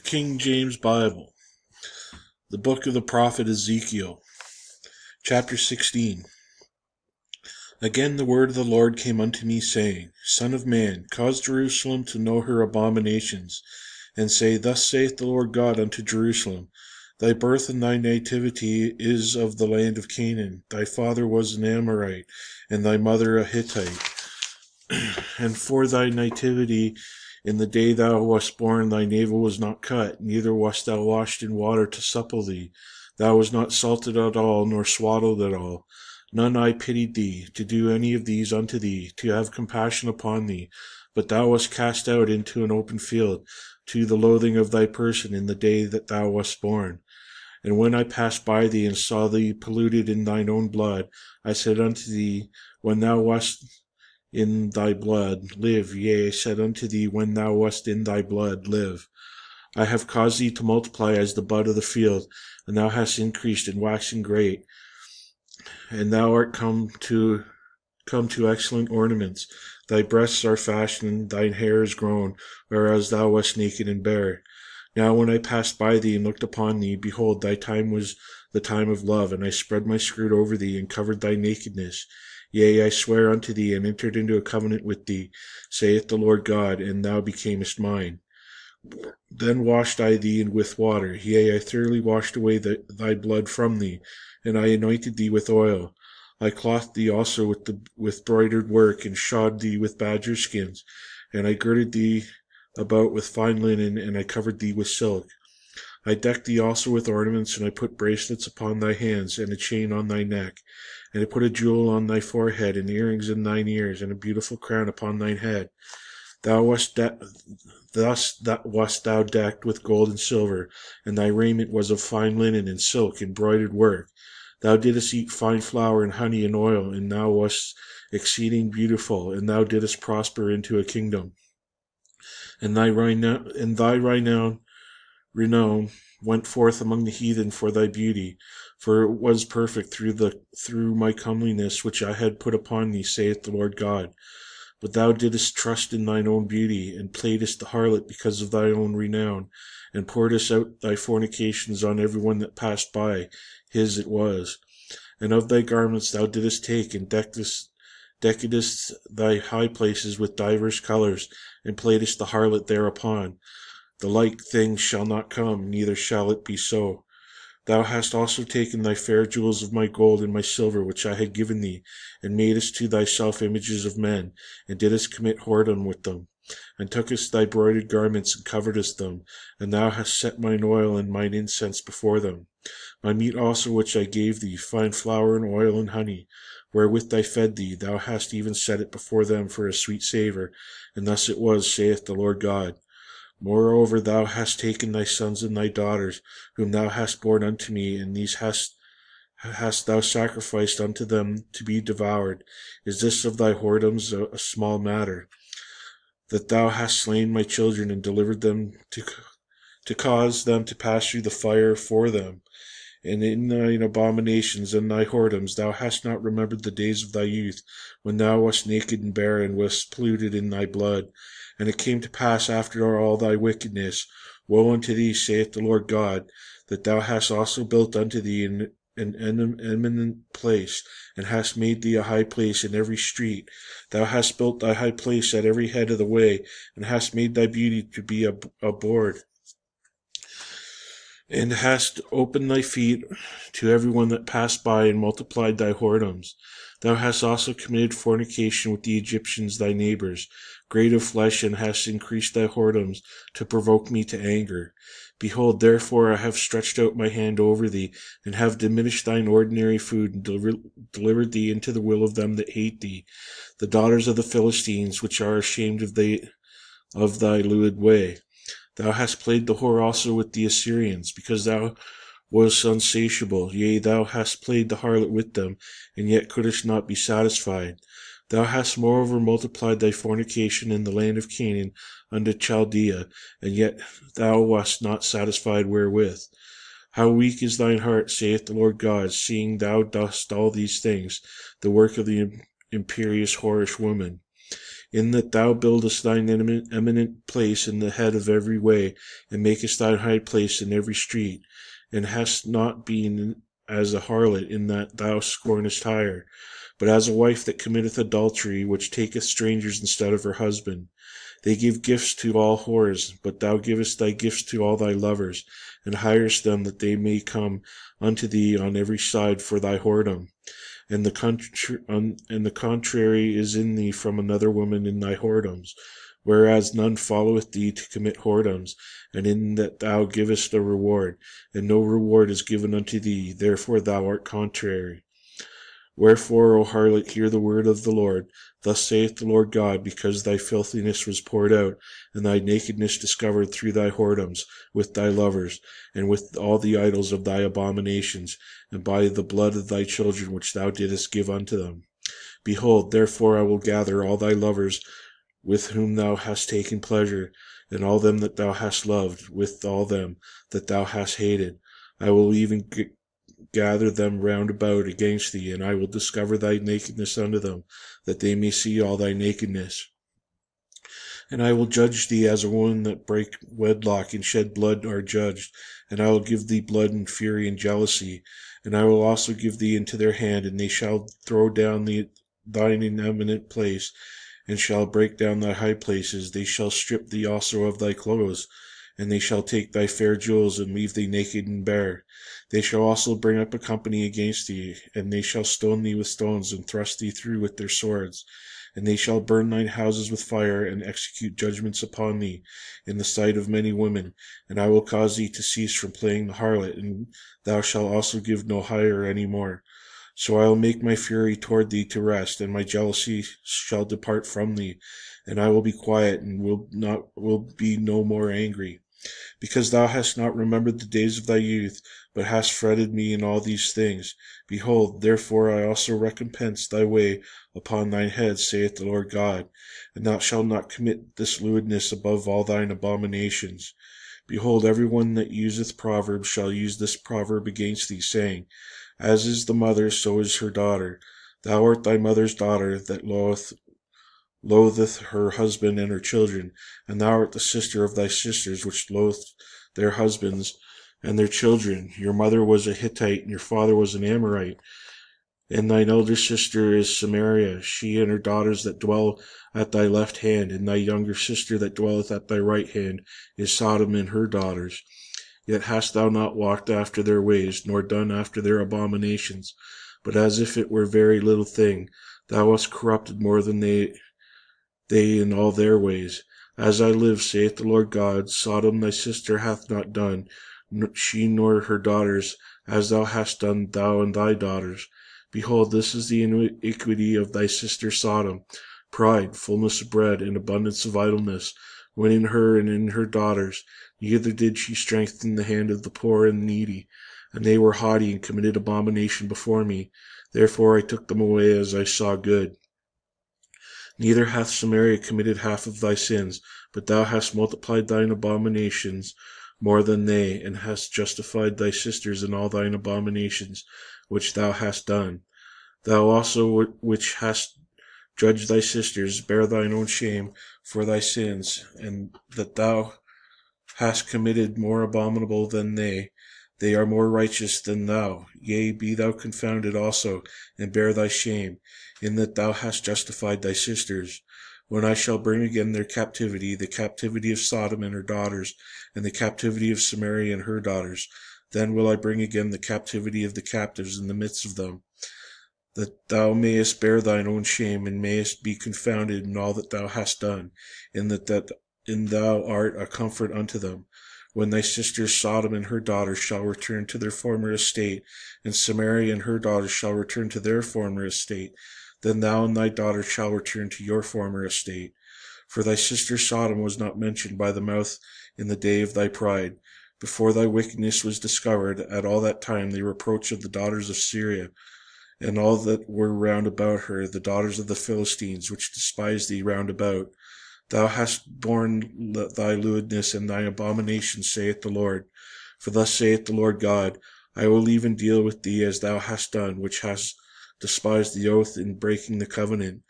King James Bible, the book of the prophet Ezekiel, chapter 16. Again the word of the Lord came unto me, saying, Son of man, cause Jerusalem to know her abominations, and say, Thus saith the Lord God unto Jerusalem, Thy birth and thy nativity is of the land of Canaan. Thy father was an Amorite, and thy mother a Hittite. And for thy nativity, in the day thou wast born, thy navel was not cut, neither wast thou washed in water to supple thee. Thou wast not salted at all, nor swaddled at all. None I pitied thee, to do any of these unto thee, to have compassion upon thee. But thou wast cast out into an open field, to the loathing of thy person in the day that thou wast born. And when I passed by thee, and saw thee polluted in thine own blood, I said unto thee, when thou wast in thy blood, live. Yea, I said unto thee, when thou wast in thy blood, live. I have caused thee to multiply as the bud of the field, and thou hast increased and waxen great, and thou art come to excellent ornaments. Thy breasts are fashioned, thine hair is grown, whereas thou wast naked and bare. Now when I passed by thee and looked upon thee, behold, thy time was the time of love, and I spread my skirt over thee, and covered thy nakedness. Yea, I swear unto thee, and entered into a covenant with thee, saith the Lord God, and thou becamest mine. Then washed I thee with water, yea, I thoroughly washed away thy blood from thee, and I anointed thee with oil. I clothed thee also with broidered work, and shod thee with badger skins, and I girded thee about with fine linen, and I covered thee with silk. I decked thee also with ornaments, and I put bracelets upon thy hands, and a chain on thy neck, and I put a jewel on thy forehead, and earrings in thine ears, and a beautiful crown upon thine head. Thus wast thou decked with gold and silver, and thy raiment was of fine linen and silk and broidered work. Thou didst eat fine flour and honey and oil, and thou wast exceeding beautiful, and thou didst prosper into a kingdom. And thy renown went forth among the heathen for thy beauty, for it was perfect through my comeliness which I had put upon thee, saith the Lord God. But thou didst trust in thine own beauty, and playedst the harlot because of thy own renown, and pouredst out thy fornications on every one that passed by, his it was. And of thy garments thou didst take, and deckedst thy high places with divers colours, and playedst the harlot thereupon. The like thing shall not come, neither shall it be so. Thou hast also taken thy fair jewels of my gold and my silver which I had given thee, and madest to thyself images of men, and didst commit whoredom with them, and tookest thy broidered garments and coveredst them, and thou hast set mine oil and mine incense before them. My meat also which I gave thee, fine flour and oil and honey, wherewith I fed thee, thou hast even set it before them for a sweet savour, and thus it was, saith the Lord God. Moreover, thou hast taken thy sons and thy daughters, whom thou hast borne unto me, and these hast thou sacrificed unto them to be devoured. Is this of thy whoredoms a small matter, that thou hast slain my children, and delivered them to cause them to pass through the fire for them? And in thine abominations and thy whoredoms thou hast not remembered the days of thy youth, when thou wast naked and bare, and wast polluted in thy blood. And it came to pass after all thy wickedness, woe unto thee, saith the Lord God, that thou hast also built unto thee an eminent place, and hast made thee a high place in every street. Thou hast built thy high place at every head of the way, and hast made thy beauty to be abhorred, and hast opened thy feet to every one that passed by, and multiplied thy whoredoms. Thou hast also committed fornication with the Egyptians thy neighbours, great of flesh, and hast increased thy whoredoms, to provoke me to anger. Behold, therefore I have stretched out my hand over thee, and have diminished thine ordinary food, and delivered thee into the will of them that hate thee, the daughters of the Philistines, which are ashamed of thy lewd way. Thou hast played the whore also with the Assyrians, because thou wast unsatiable. Yea, thou hast played the harlot with them, and yet couldst not be satisfied. Thou hast moreover multiplied thy fornication in the land of Canaan unto Chaldea, and yet thou wast not satisfied wherewith. How weak is thine heart, saith the Lord God, seeing thou dost all these things, the work of the imperious whorish woman. in that thou buildest thine eminent place in the head of every way, and makest thine high place in every street, and hast not been as a harlot, in that thou scornest hire, but as a wife that committeth adultery, which taketh strangers instead of her husband. They give gifts to all whores, but thou givest thy gifts to all thy lovers, and hirest them that they may come unto thee on every side for thy whoredom. And the contrary is in thee from another woman in thy whoredoms, whereas none followeth thee to commit whoredoms, and in that thou givest a reward, and no reward is given unto thee, therefore thou art contrary. Wherefore, O harlot, hear the word of the Lord. Thus saith the Lord God, because thy filthiness was poured out, and thy nakedness discovered through thy whoredoms, with thy lovers, and with all the idols of thy abominations, and by the blood of thy children which thou didst give unto them. Behold, therefore I will gather all thy lovers with whom thou hast taken pleasure, and all them that thou hast loved, with all them that thou hast hated. I will even gather them round about against thee, and I will discover thy nakedness unto them, that they may see all thy nakedness. And I will judge thee as a woman that brake wedlock and shed blood are judged, and I will give thee blood and fury and jealousy, and I will also give thee into their hand, and they shall throw down thine eminent place, and shall break down thy high places. They shall strip thee also of thy clothes, and they shall take thy fair jewels, and leave thee naked and bare. They shall also bring up a company against thee, and they shall stone thee with stones, and thrust thee through with their swords. And they shall burn thine houses with fire, and execute judgments upon thee in the sight of many women. And I will cause thee to cease from playing the harlot, and thou shalt also give no hire any more. So I will make my fury toward thee to rest, and my jealousy shall depart from thee, and I will be quiet, and will be no more angry. Because thou hast not remembered the days of thy youth, but hast fretted me in all these things. Behold, therefore I also recompense thy way upon thine head, saith the Lord God, and thou shalt not commit this lewdness above all thine abominations. Behold, every one that useth proverbs shall use this proverb against thee, saying, As is the mother, so is her daughter. Thou art thy mother's daughter, that loatheth her husband and her children, and thou art the sister of thy sisters, which loathe their husbands and their children. Your mother was a Hittite, and your father was an Amorite. And thine elder sister is Samaria, she and her daughters that dwell at thy left hand, and thy younger sister that dwelleth at thy right hand is Sodom and her daughters. Yet hast thou not walked after their ways, nor done after their abominations, but as if it were very little thing, thou wast corrupted more than they in all their ways. As I live, saith the Lord God, Sodom thy sister hath not done, she nor her daughters, as thou hast done, thou and thy daughters. Behold, this is the iniquity of thy sister Sodom, pride, fullness of bread, and abundance of idleness, when in her and in her daughters. Neither did she strengthen the hand of the poor and needy, and they were haughty and committed abomination before me. Therefore I took them away as I saw good. Neither hath Samaria committed half of thy sins, but thou hast multiplied thine abominations more than they, and hast justified thy sisters in all thine abominations which thou hast done. Thou also, which hast judged thy sisters, bear thine own shame for thy sins, and that thou hast committed more abominable than they. They are more righteous than thou. Yea, be thou confounded also, and bear thy shame, in that thou hast justified thy sisters. When I shall bring again their captivity, the captivity of Sodom and her daughters, and the captivity of Samaria and her daughters, then will I bring again the captivity of the captives in the midst of them, that thou mayest bear thine own shame, and mayest be confounded in all that thou hast done, in that thou art a comfort unto them. When thy sisters Sodom and her daughters shall return to their former estate, and Samaria and her daughters shall return to their former estate, then thou and thy daughters shall return to your former estate. For thy sister Sodom was not mentioned by the mouth in the day of thy pride, before thy wickedness was discovered. At all that time the reproach of the daughters of Syria, and all that were round about her, the daughters of the Philistines, which despised thee round about. Thou hast borne thy lewdness and thy abominations, saith the Lord. For thus saith the Lord God, I will even deal with thee as thou hast done, which hast despised the oath in breaking the covenant.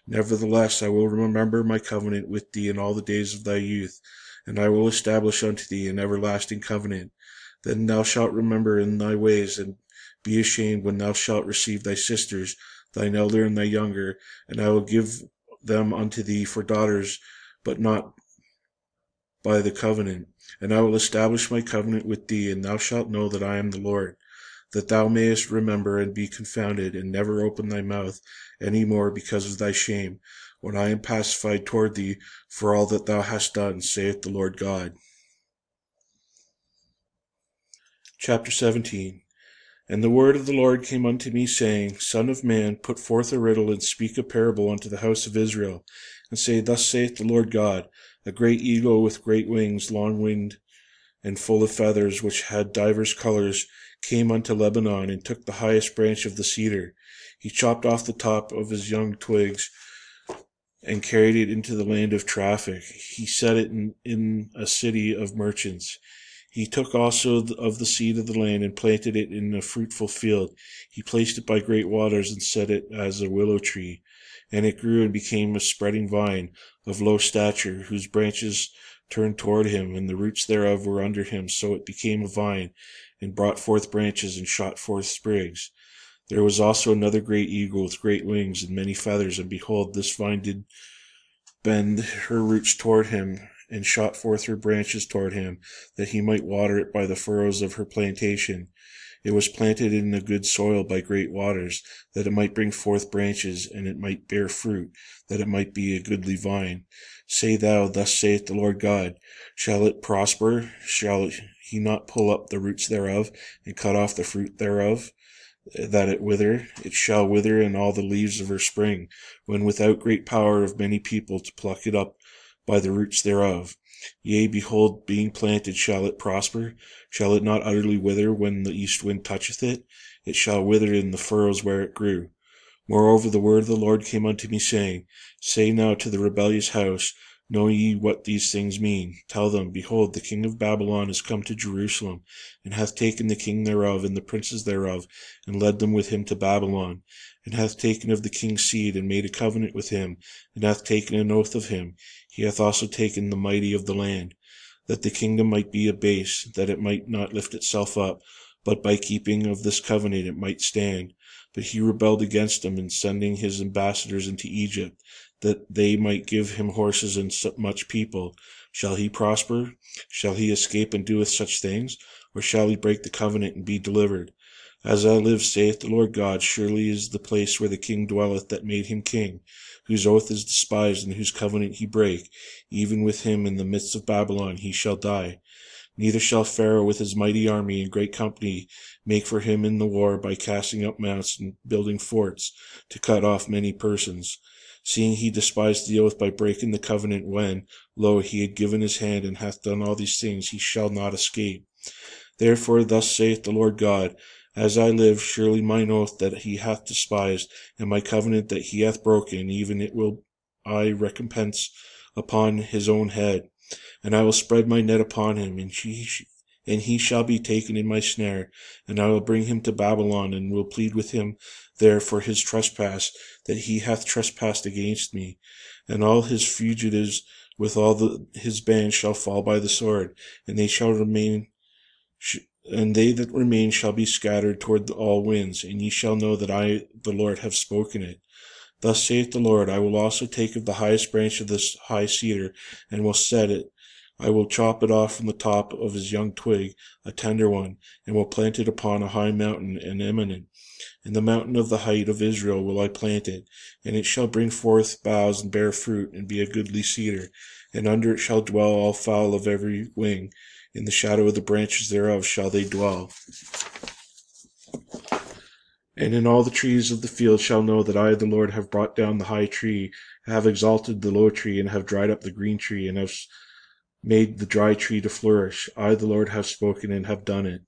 Nevertheless I will remember my covenant with thee in all the days of thy youth, and I will establish unto thee an everlasting covenant. Then thou shalt remember in thy ways, and be ashamed when thou shalt receive thy sisters, thine elder and thy younger, and I will give them unto thee for daughters, but not by the covenant. And I will establish my covenant with thee, and thou shalt know that I am the Lord, that thou mayest remember and be confounded, and never open thy mouth any more because of thy shame, when I am pacified toward thee for all that thou hast done, saith the Lord God. Chapter 17. And the word of the Lord came unto me, saying, Son of man, put forth a riddle, and speak a parable unto the house of Israel, and say, Thus saith the Lord God, a great eagle with great wings, long-winged, and full of feathers, which had divers colors, came unto Lebanon, and took the highest branch of the cedar. He chopped off the top of his young twigs, and carried it into the land of traffic. He set it in a city of merchants. He took also of the seed of the land, and planted it in a fruitful field. He placed it by great waters, and set it as a willow tree. And it grew and became a spreading vine, of low stature, whose branches turned toward him, and the roots thereof were under him. So it became a vine, and brought forth branches, and shot forth sprigs. There was also another great eagle with great wings and many feathers, and behold, this vine did bend her roots toward him, and shot forth her branches toward him, that he might water it by the furrows of her plantation. It was planted in a good soil by great waters, that it might bring forth branches, and it might bear fruit, that it might be a goodly vine. Say thou, Thus saith the Lord God, Shall it prosper? Shall he not pull up the roots thereof, and cut off the fruit thereof, that it wither? It shall wither, and all the leaves of her spring, when without great power of many people to pluck it up by the roots thereof. Yea, behold, being planted, shall it prosper? Shall it not utterly wither when the east wind toucheth it? It shall wither in the furrows where it grew. Moreover, the word of the Lord came unto me, saying, Say now to the rebellious house, Know ye what these things mean? Tell them, Behold, the king of Babylon is come to Jerusalem, and hath taken the king thereof, and the princes thereof, and led them with him to Babylon, and hath taken of the king's seed, and made a covenant with him, and hath taken an oath of him. He hath also taken the mighty of the land, that the kingdom might be abased, that it might not lift itself up, but by keeping of this covenant it might stand. But he rebelled against him, in sending his ambassadors into Egypt, that they might give him horses and much people. Shall he prosper? Shall he escape and doeth such things? Or shall he break the covenant and be delivered? As I live, saith the Lord God, surely is the place where the king dwelleth that made him king, whose oath is despised, and whose covenant he brake, even with him in the midst of Babylon he shall die. Neither shall Pharaoh with his mighty army and great company make for him in the war by casting up mounts and building forts, to cut off many persons, seeing he despised the oath by breaking the covenant when, lo, he had given his hand and hath done all these things, he shall not escape. Therefore thus saith the Lord God, As I live, surely mine oath that he hath despised, and my covenant that he hath broken, even it will I recompense upon his own head. And I will spread my net upon him, and he shall be taken in my snare, and I will bring him to Babylon, and will plead with him there for his trespass, that he hath trespassed against me. And all his fugitives with all his band shall fall by the sword, and they that remain shall be scattered toward all winds, and ye shall know that I, the Lord, have spoken it. Thus saith the Lord, I will also take of the highest branch of this high cedar, and will set it. I will chop it off from the top of his young twig, a tender one, and will plant it upon a high mountain and eminent. In the mountain of the height of Israel will I plant it, and it shall bring forth boughs and bear fruit, and be a goodly cedar. And under it shall dwell all fowl of every wing. In the shadow of the branches thereof shall they dwell. And in all the trees of the field shall know that I, the Lord, have brought down the high tree, have exalted the low tree, and have dried up the green tree, and have made the dry tree to flourish. I, the Lord, have spoken and have done it.